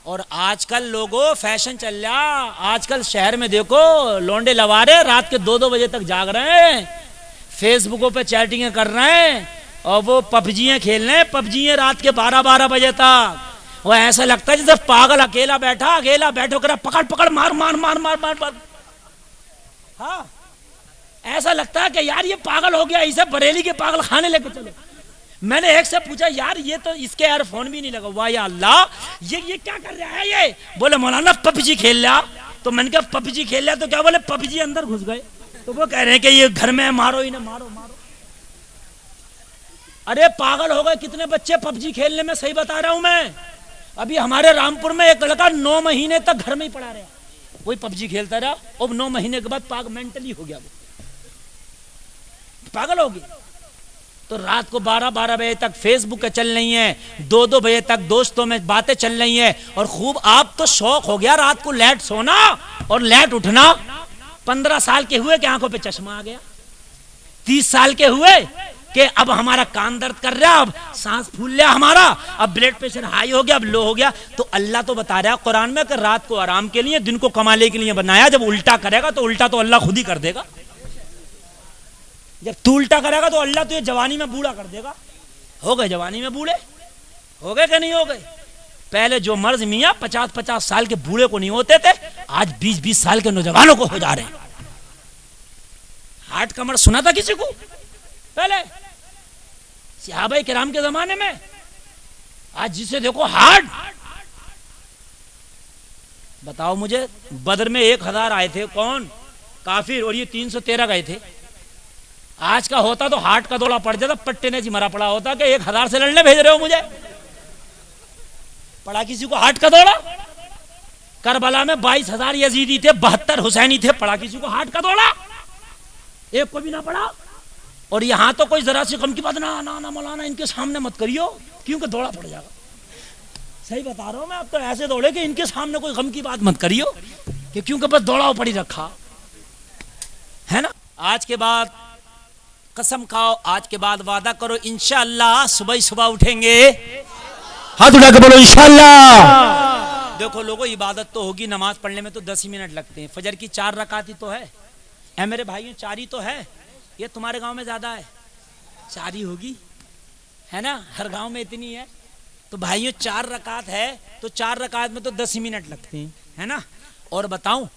और आजकल लोगों फैशन चल रहा, आजकल शहर में देखो लौंडे लवारे रात के 2-2 बजे तक जाग रहे हैं, फेसबुकों पे चैटिंग कर रहे हैं और वो पबजियां खेल रहे हैं, पबजियां रात के 12-12 बजे तक। वो ऐसा लगता है जैसे पागल अकेला बैठो कर पकड़ पकड़ मार मार मार मार मार मार। हाँ, ऐसा लगता है कि यार ये पागल हो गया, इसे बरेली के पागल खाने लेके चलो। मैंने एक से पूछा यार ये तो इसके एयरफोन भी नहीं लगा हुआ, या अल्लाह ये क्या कर रहा है ये? बोले मौलाना पबजी खेल रहा। तो मैंने कहा पबजी खेल रहा तो क्या? बोले पबजी अंदर घुस गए। तो वो कह रहे हैं कि ये घर में मारो इन्हें, मारो मारो। अरे पागल हो गए कितने बच्चे पबजी खेलने में, सही बता रहा हूं मैं। अभी हमारे रामपुर में एक लड़का 9 महीने तक घर में ही पड़ा रहा, वही पबजी खेलता रहा और 9 महीने के बाद पागल मेंटली हो गया, वो पागल हो गया। तो रात को 12-12 बजे तक फेसबुक पे चल रही हैं, 2-2 बजे तक दोस्तों में बातें चल रही हैं और खूब। आप तो शौक हो गया रात को लेट सोना और लेट उठना। 15 साल के हुए कि आंखों पे चश्मा आ गया, 30 साल के हुए कि अब हमारा कान दर्द कर रहा, अब सांस फूल लिया हमारा, अब ब्लड प्रेशर हाई हो गया, अब लो हो गया। तो अल्लाह तो बता रहा है कुरान में कि रात को आराम के लिए, दिन को कमाने के लिए बनाया। जब उल्टा करेगा तो उल्टा तो अल्लाह खुद ही कर देगा। जब तू उल्टा करेगा तो अल्लाह तुझे जवानी में बूढ़ा कर देगा। हो गए जवानी में बूढ़े, हो गए कि नहीं हो गए? पहले जो मर्ज मियाँ 50-50 साल के बूढ़े को नहीं होते थे, आज 20-20 साल के नौजवानों को हो जा रहे हैं। हार्ट कमर सुना था किसी को पहले सहाबाए किराम के जमाने में? आज जिसे देखो हार्ट। बताओ मुझे, बदर में 1000 आए थे कौन? काफिर, और ये 313 गए थे। आज का होता तो हार्ट का दौड़ा पड़ जाता, पट्टे ने जी मरा पड़ा होता कि 1000 से लड़ने भेज रहे हो मुझे। पड़ा किसी को हार्ट का दौड़ा? करबला में 22,000 यजीदी थे, 72 हुसैनी थे, पड़ा किसी को हार्ट का दौड़ा? एक को भी ना पड़ा। और यहां तो कोई जरा सी कम की बात ना ना ना मौलाना इनके सामने मत करियो, क्योंकि दौड़ा पड़ जाएगा। सही बता रहा हूं मैं, अब तो ऐसे दौड़े कि इनके सामने कोई गम की बात मत करियो, कि क्योंकि बस दौड़ा पड़ी रखा है ना। आज के बाद कसम खाओ, आज के बाद वादा करो इंशाअल्लाह सुबह ही सुबह उठेंगे। हाथ उठा के बोलो इंशाअल्लाह। देखो लोगों, इबादत तो होगी, नमाज पढ़ने में तो 10 ही मिनट लगते हैं। फजर की 4 रकात ही तो है। ऐ मेरे भाइयों, 4 ही तो है। ये तुम्हारे गांव में ज्यादा है, 4 ही होगी, है ना? हर गांव में इतनी है। तो भाइयों 4 रकात है, तो 4 रकात में तो 10 ही मिनट लगते हैं, है ना? और बताऊं,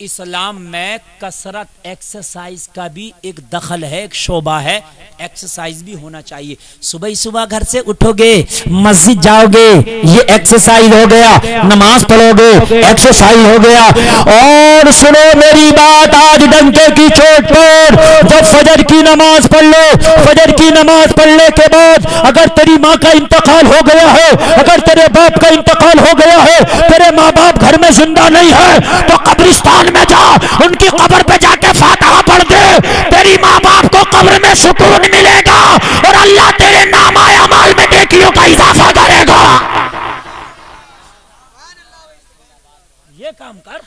इस्लाम में कसरत एक्सरसाइज का भी एक दखल है, एक शोबा है। एक्सरसाइज भी होना चाहिए। सुबह ही सुबह घर से उठोगे, मस्जिद जाओगे, ये एक्सरसाइज हो गया। नमाज पढ़ोगे, एक्सरसाइज हो गया। और सुनो मेरी बात, आज डंके की चोट पर जब फजर की नमाज पढ़ लो, फजर की नमाज पढ़ने के बाद अगर तेरी माँ का इंतकाल हो गया है, अगर तेरे बाप का इंतकाल हो गया है, तेरे माँ बाप घर में जिंदा नहीं है, तो कब्रिस्तान में जा, उनकी कब्र पे जाके फातिहा पढ़ दे। तेरी माँ बाप को कब्र में सुकून मिलेगा और अल्लाह तेरे नामाए अमाल में नेकियों का इजाफा करेगा। ये काम कर।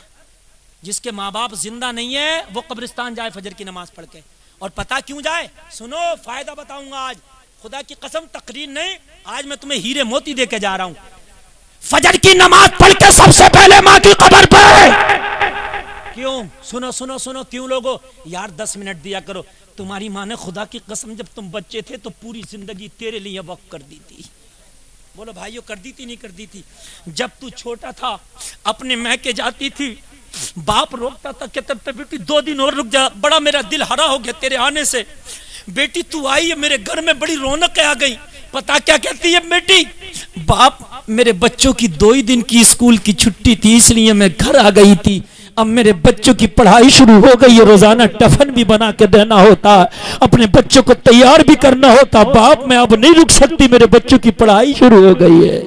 जिसके माँ बाप जिंदा नहीं है वो कब्रिस्तान जाए फजर की नमाज पढ़ के। और पता क्यों जाए? सुनो, फायदा बताऊंगा आज, खुदा की कसम तकरीर नहीं, आज मैं तुम्हें हीरे मोती दे के जा रहा हूं। फजर की नमाज पढ़ के सबसे पहले माँ की कब्र पे। क्यों? सुनो सुनो सुनो, क्यों लोगों? यार 10 मिनट दिया करो। तुम्हारी माँ ने खुदा की कसम जब तुम बच्चे थे तो पूरी जिंदगी तेरे लिए वक्फ कर दी थी। बोलो भाइयों, कर दी थी नहीं कर दी थी? जब तू छोटा था अपने मैके जाती थी, बाप रोकता था, कहता था बेटी 2 दिन और रुक जा, बड़ा मेरा दिल हरा हो गया तेरे आने से। बेटी तू आई है, मेरे घर में बड़ी रौनक आ गई। पता क्या कहती है बेटी? बाप मेरे बच्चों की 2 ही दिन की स्कूल की छुट्टी थी, इसलिए मैं घर आ गई थी। अब मेरे बच्चों की पढ़ाई शुरू हो गई है, रोजाना टिफिन भी बना के देना होता, अपने बच्चों को तैयार भी करना होता। बाप मैं अब नहीं रुक सकती, मेरे बच्चों की पढ़ाई शुरू हो गई है।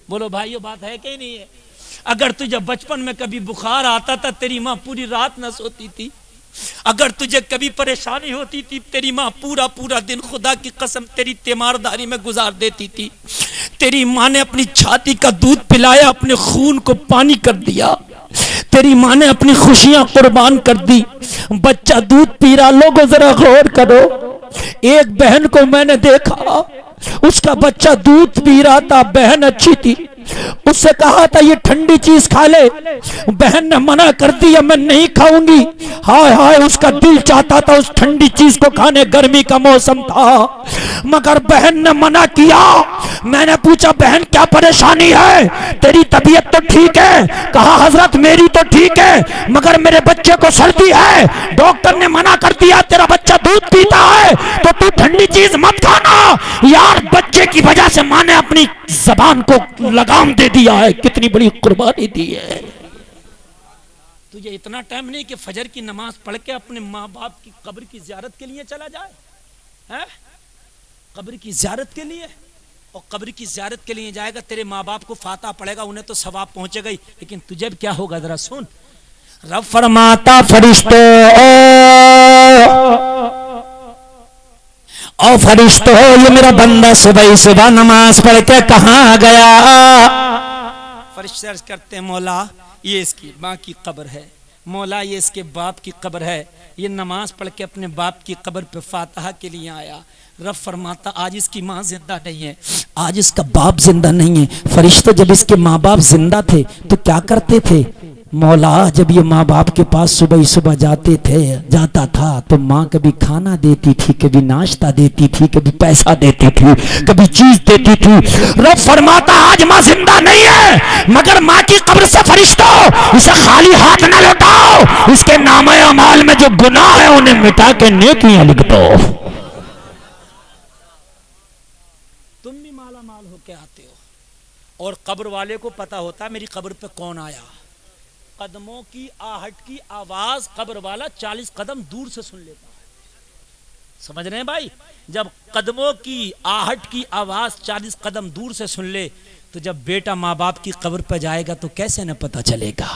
बोलो भाइयों, बात है कि नहीं है? अगर तुझे बचपन में कभी बुखार आता था, तेरी माँ पूरी रात न सोती थी। अगर तुझे कभी परेशानी होती थी, तेरी माँ पूरा पूरा दिन खुदा की कसम तेरी तीमारदारी में गुजार देती थी। तेरी माँ ने अपनी छाती का दूध पिलाया, अपने खून को पानी कर दिया। तेरी माँ ने अपनी खुशियां कुर्बान कर दी। बच्चा दूध पी रहा, लोगों जरा गौर करो। एक बहन को मैंने देखा, उसका बच्चा दूध पी रहा था, बहन अच्छी थी, उससे कहा था ये ठंडी चीज खा ले, बहन ने मना कर दिया मैं नहीं खाऊंगी। हाय हाय उसका दिल चाहता था उस ठंडी चीज को खाने, गर्मी का मौसम था, मगर बहन ने मना किया। मैंने पूछा बहन क्या परेशानी है, तेरी तबीयत तो ठीक है? कहा हजरत मेरी तो ठीक है मगर मेरे बच्चे को सर्दी है, डॉक्टर ने मना कर दिया तेरा बच्चा दूध पीता है तो तू ठंडी चीज मत खाना। यार बच्चे की वजह से माँ ने अपनी जबान को लगाम दे दिया है, कितनी बड़ी कुर्बानी दी है। तुझे इतना टाइम नहीं कि फजर की नमाज पढ़ के अपने माँ बाप की कब्र की जियारत के लिए चला जाए, हैं? कब्र की जियारत के लिए, और कब्र की जियारत के लिए जाएगा, तेरे माँ बाप को फाता पड़ेगा, उन्हें तो सवाब पहुंचेगा ही, लेकिन तुझे क्या होगा जरा सुन। रब फरमाता फरिश्तों ओ फरिश्तों ये मेरा बंदा सुबह सुबह नमाज पढ़ के कहाँ गया? फरिश्ते अर्ज करते हैं मौला ये इसकी माँ की कब्र है, मौला ये इसके बाप की कब्र है, ये नमाज पढ़ के अपने बाप की कब्र पे फातिहा के लिए आया। रब फरमाता आज इसकी माँ जिंदा नहीं है, आज इसका बाप जिंदा नहीं है। फरिश्ते जब इसके माँ बाप जिंदा थे तो क्या करते थे? मौला जब ये माँ बाप के पास सुबह सुबह जाता था तो माँ कभी खाना देती थी, कभी नाश्ता देती थी, कभी पैसा देती थी, कभी चीज देती थी। रब फरमाता आज माँ जिंदा नहीं है मगर माँ की कब्र से फरिश्तों इसे खाली हाथ न लौटाओ, इसके नामे अमाल में जो गुनाह है उन्हें मिटा के नेकियां लिख दो। तुम भी माला माल होके आते हो और कब्र वाले को पता होता मेरी कब्र पे कौन आया। कदमों की आहट की आवाज कब्र वाला 40 कदम दूर से सुन लेता है। समझ रहे हैं भाई? जब कदमों की आहट की आवाज 40 कदम दूर से सुन ले तो जब बेटा माँ बाप की कब्र पर जाएगा तो कैसे न पता चलेगा।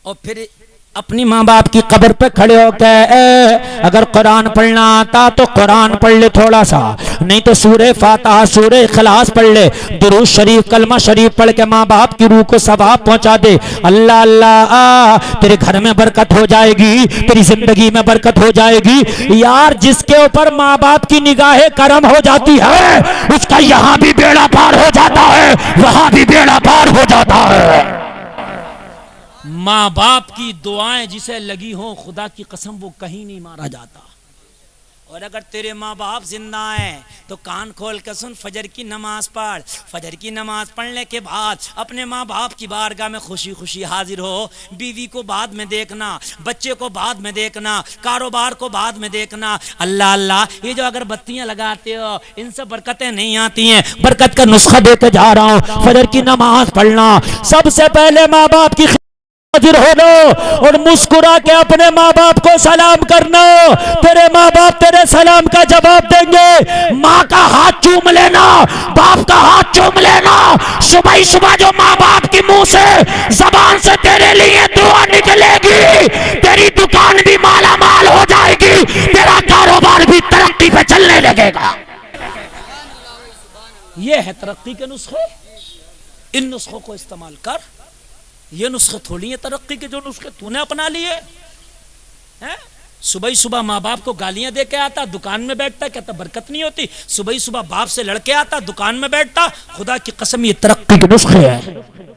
और फिर अपनी माँ बाप की कब्र पे खड़े होकर अगर कुरान पढ़ना आता तो कुरान पढ़ ले थोड़ा सा, नहीं तो सूरे फातिहा सूरे इखलास पढ़ ले, दुरूद शरीफ कलमा शरीफ पढ़ के माँ बाप की रूह को सवाब पहुंचा दे। अल्लाह अल्लाह तेरे घर में बरकत हो जाएगी, तेरी जिंदगी में बरकत हो जाएगी। यार जिसके ऊपर माँ बाप की निगाहें करम हो जाती है उसका यहाँ भी बेड़ा पार हो जाता है, वहां भी बेड़ा पार हो जाता है। माँ बाप की दुआएं जिसे लगी हो खुदा की कसम वो कहीं नहीं मारा जाता। और अगर तेरे माँ बाप जिंदा हैं तो कान खोल कर सुन, फजर की नमाज पढ़, फजर की नमाज पढ़ने के बाद अपने माँ बाप की बारगाह में खुशी खुशी हाजिर हो। बीवी को बाद में देखना, बच्चे को बाद में देखना, कारोबार को बाद में देखना। अल्लाह अल्लाह ये जो अगरबत्तियां लगाते हो इनसे बरकतें नहीं आती हैं। बरकत का नुस्खा देते जा रहा हूँ। फजर की नमाज पढ़ना, सबसे पहले माँ बाप की हाजिर होना और मुस्कुरा के अपने माँ बाप को सलाम करना। तेरे माँ बाप तेरे सलाम का जवाब देंगे। माँ का हाथ चूम लेना, बाप का हाथ चूम लेना। सुबह सुबह जो माँ बाप की मुंह से जबान से तेरे लिए दुआ निकलेगी, तेरी दुकान भी माला माल हो जाएगी, तेरा कारोबार भी तरक्की पे चलने लगेगा। ये है तरक्की के नुस्खे, इन नुस्खों को इस्तेमाल कर। ये नुस्खे थोड़ी है तरक्की के जो नुस्खे तूने अपना लिए हैं। सुबह सुबह माँ बाप को गालियां दे के आता, दुकान में बैठता, कहता बरकत नहीं होती। सुबह सुबह बाप से लड़के आता, दुकान में बैठता। खुदा की कसम ये तरक्की के नुस्खे हैं।